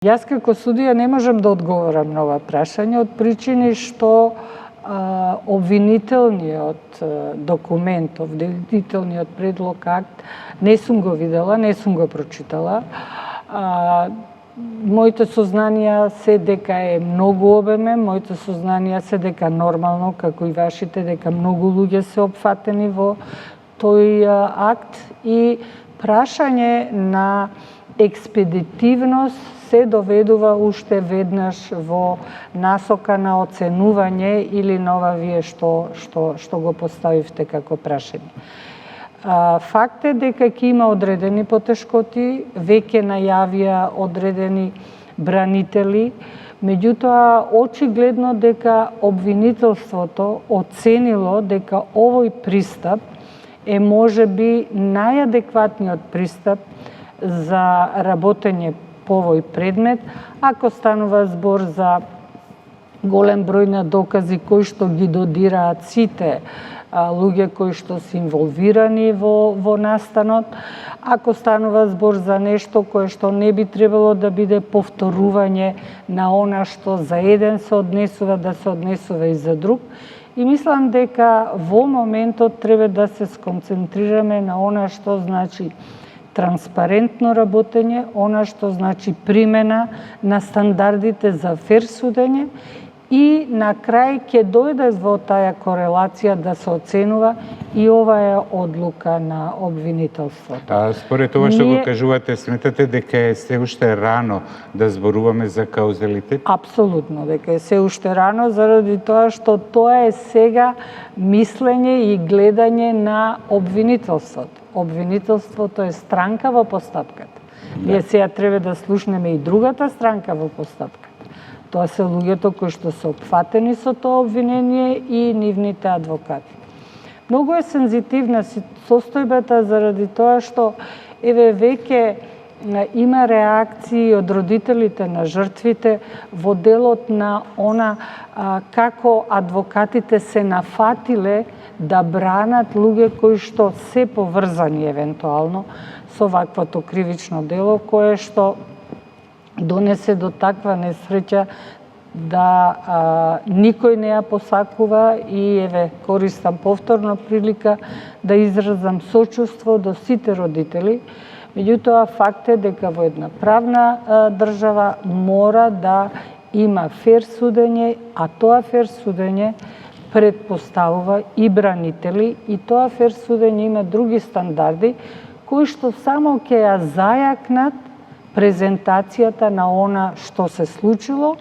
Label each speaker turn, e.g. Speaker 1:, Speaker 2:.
Speaker 1: Јас како судија не можам да одговорам на ова прашање од причини што обвинителниот документ, обвинителниот предлог акт не сум го видела, не сум го прочитала. Моите сознанија се дека е многу обемен, моите сознанија се дека нормално, како и вашите, дека многу луѓе се опфатени во тој акт и прашање на експедитивност се доведува уште веднаш во насока на оценување или на ова вие што го поставивте како прашање. Факт е дека ќе има одредени потешкоти, веќе најавија одредени бранители, меѓутоа очигледно дека обвинителството оценило дека овој пристап е можеби најадекватниот пристап за работење по овој предмет, ако станува збор за голем број на докази кои што ги додираат сите луѓе кои што се инволвирани во настанот, ако станува збор за нешто кое што не би требало да биде повторување на она што за еден се однесува, да се однесува и за друг. И мислам дека во моментот треба да се сконцентрираме на она што значи транспарентно работење, она што значи примена на стандардите за фер судење и на крај ќе дојде во таа корелација да се оценува и оваа одлука на обвинителството.
Speaker 2: Според ова што го кажувате, сметате дека е се уште рано да зборуваме за каузалитет?
Speaker 1: Апсолутно, дека е се уште рано, заради тоа што тоа е сега мислење и гледање на обвинителството. Обвинителството е странка во постапката. Ние сега треба да слушнеме и другата странка во постапката. Тоа се луѓето кои што се опфатени со тоа обвинение и нивните адвокати. Многу е сензитивна состојбата заради тоа што веќе има реакции од родителите на жртвите во делот на она како адвокатите се нафатиле да бранат луѓе кои што се поврзани евентуално со ваквото кривично дело кое што донесе до таква несреќа да никој не ја посакува и користам повторно прилика да изразам сочувство до сите родители. Меѓутоа факт е дека во една правна држава мора да има фер судење, а тоа фер судење предпоставува и бранители и тоа фер судење има други стандарди кои што само ќе ја зајакнат презентацијата на она што се случило